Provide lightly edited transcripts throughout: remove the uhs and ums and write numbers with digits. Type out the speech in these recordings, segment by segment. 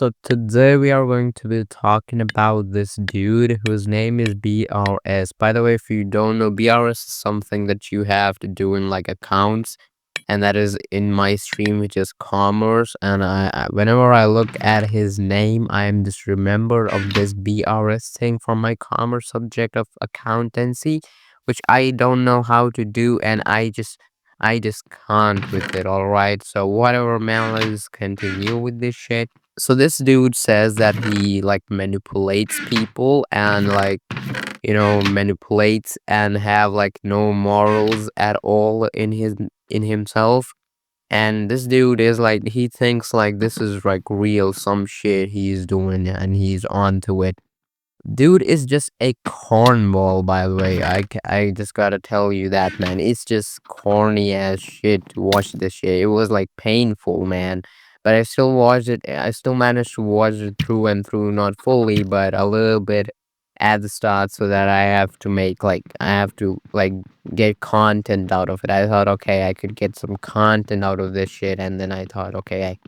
So today we are going to be talking about this dude whose name is BRS. By the way, if you don't know, BRS is something that you have to do in like accounts, and that is in my stream, which is commerce. And whenever I look at his name, I am just remembered of this BRS thing from my commerce subject of accountancy, which I don't know how to do, and I just can't with it. All right, so whatever, man, let's continue with this shit. So this dude says that he like manipulates people and like manipulates and have like no morals at all in himself. And this dude is like, he thinks like this is like real, some shit he's doing, and he's onto it. Dude is just a cornball, by the way. I just gotta tell you that, man. It's just corny as shit to watch this shit. It was like painful, man. But I still watched it. I still managed to watch it through and through, not fully, but a little bit at the start, so that I have to like get content out of it. I thought, okay, I could get some content out of this shit, and then I thought, okay,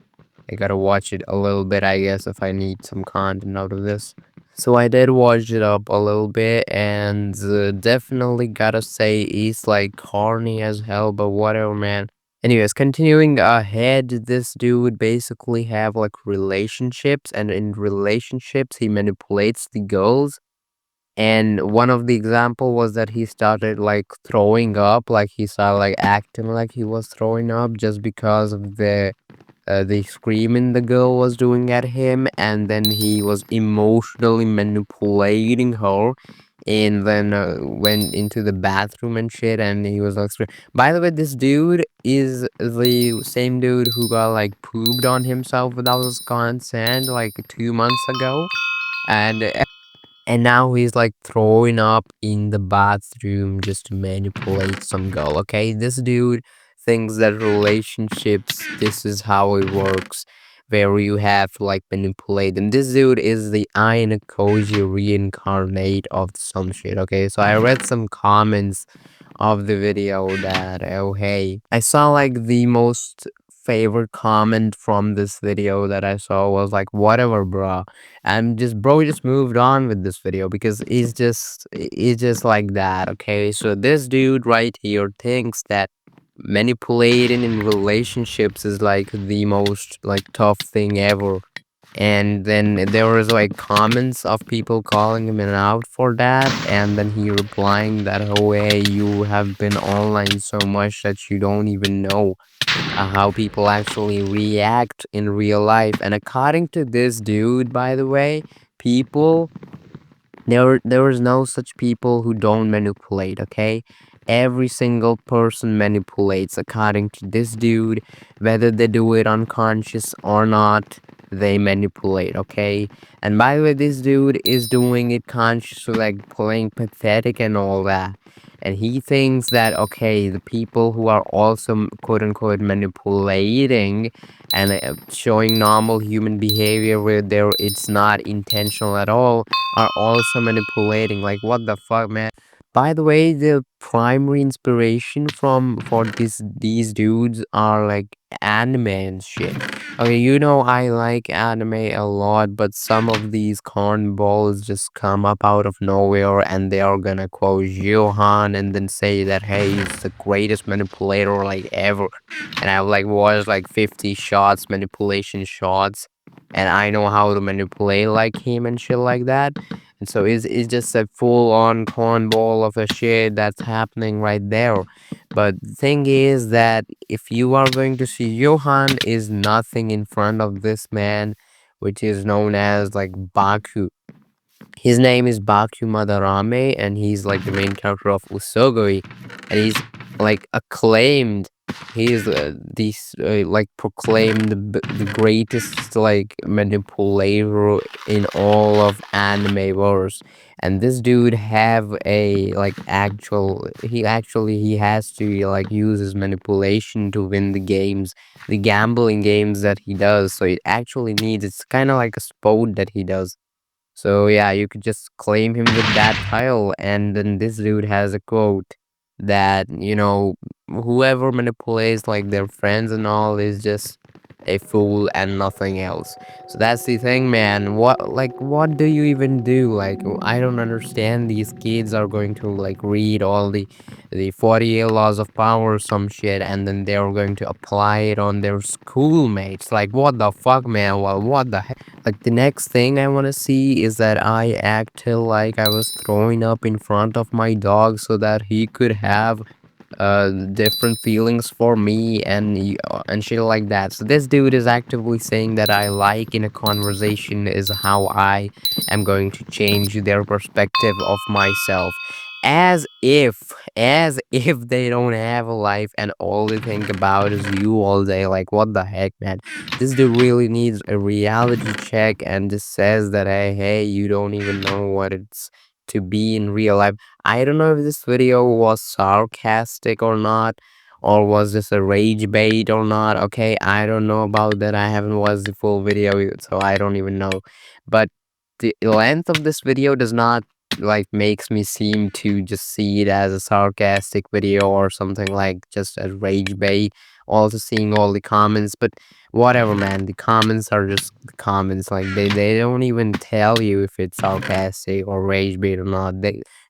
I gotta watch it a little bit, I guess, if I need some content out of this. So I did watch it up a little bit, and definitely gotta say it's like corny as hell, but whatever, man. Anyways, continuing ahead, this dude basically have like relationships, and in relationships he manipulates the girls. And one of the example was that he started like throwing up, like he started like acting like he was throwing up just because of the screaming the girl was doing at him, and then he was emotionally manipulating her, and then went into the bathroom and shit, and he was like, by the way, this dude is the same dude who got like pooped on himself without his consent like 2 months ago, and and now he's like throwing up in the bathroom just to manipulate some girl. Okay, this dude thinks that relationships, this is how it works, where you have to like manipulate them. This dude is the Aina Koji reincarnate of some shit. Okay, so I read some comments of the video that, oh hey, I saw like the most favorite comment from this video that I saw was like, whatever, bro. And just bro just moved on with this video because it's just like that. Okay, so this dude right here thinks that manipulating in relationships is like the most like tough thing ever. And then there was like comments of people calling him out for that, and then he replying that, oh hey, you have been online so much that you don't even know how people actually react in real life. And according to this dude, by the way, people, there is no such people who don't manipulate. Okay, every single person manipulates according to this dude, whether they do it unconscious or not, they manipulate. Okay, and by the way, this dude is doing it conscious, so like playing pathetic and all that. And he thinks that, okay, the people who are also quote unquote manipulating and showing normal human behavior where there it's not intentional at all, are also manipulating. Like, what the fuck, man? By the way, the primary inspiration for these dudes are like anime and shit. Okay, I like anime a lot, but some of these cornballs just come up out of nowhere, and they are gonna quote Johan and then say that, hey, he's the greatest manipulator like ever. And I've like watched like 50 shots, manipulation shots, and I know how to manipulate like him and shit like that. And so it's just a full on cornball of a shit that's happening right there. But the thing is that if you are going to see, Johan is nothing in front of this man, which is known as like Baku. His name is Baku Madarame, and he's like the main character of Usogoi, and he's like acclaimed. He is this like proclaimed the greatest like manipulator in all of anime wars. And this dude have a like he has to like use his manipulation to win the games, the gambling games that he does. So it actually needs, it's kind of like a sport that he does. So yeah, you could just claim him with that title, and then this dude has a quote that, whoever manipulates like their friends and all is just a fool and nothing else. So that's the thing, man. What do you even do? Like, I don't understand. These kids are going to like read all the 48 laws of power or some shit, and then they're going to apply it on their schoolmates. Like, what the fuck, man? Well, what the heck? Like, the next thing I want to see is that I acted like I was throwing up in front of my dog so that he could have different feelings for me and shit like that. So this dude is actively saying that I like in a conversation is how I am going to change their perspective of myself. As if they don't have a life and all they think about is you all day. Like, what the heck, man? This dude really needs a reality check and just says that hey, you don't even know what it's to be in real life. I don't know if this video was sarcastic or not, or was this a rage bait or not. Okay, I don't know about that. I haven't watched the full video, so I don't even know. But the length of this video does not like makes me seem to just see it as a sarcastic video or something like just a rage bait. Also seeing all the comments, but whatever, man. The comments are just the comments. Like they don't even tell you if it's sarcastic or rage bait or not.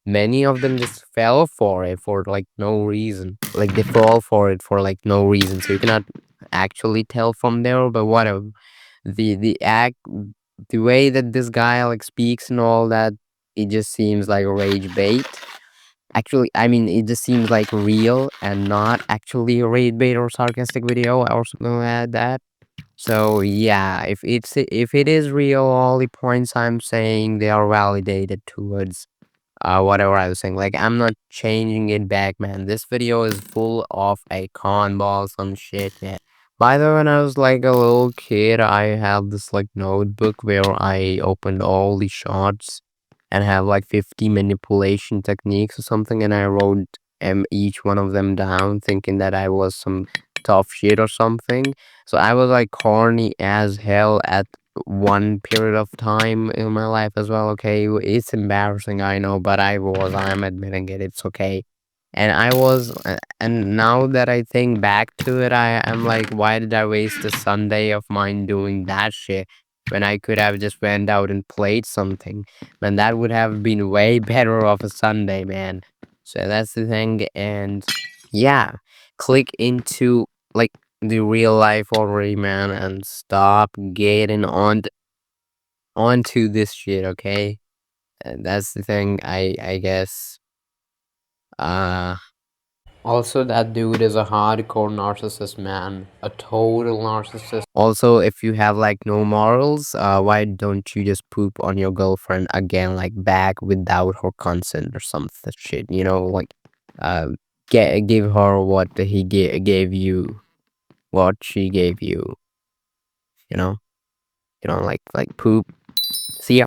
Many of them just fell for it for like no reason. Like they fall for it for like no reason. So you cannot actually tell from there. But whatever. The way that this guy like speaks and all that, it just seems like rage bait. Actually, I mean, it just seems like real and not actually a rage bait or sarcastic video or something like that. So yeah, if it is real, all the points I'm saying they are validated towards whatever I was saying. Like I'm not changing it back, man. This video is full of a con ball, some shit, man. By the way, when I was like a little kid, I had this like notebook where I opened all the shots and have like 50 manipulation techniques or something, and I wrote each one of them down, thinking that I was some tough shit or something. So I was like corny as hell at one period of time in my life as well. Okay, it's embarrassing, I know, but I'm admitting it. It's okay. And now that I think back to it, I'm like, why did I waste a Sunday of mine doing that shit when I could have just went out and played something? Man, that would have been way better of a Sunday, man. So that's the thing, and yeah, click into like the real life already, man, and stop getting onto this shit, okay? And that's the thing, I guess. Uh Also, that dude is a hardcore narcissist, man. A total narcissist. Also, if you have like no morals, why don't you just poop on your girlfriend again, like back without her consent or something shit? You know, like, uh, give her what gave you, what she gave you. You know, like poop. See ya.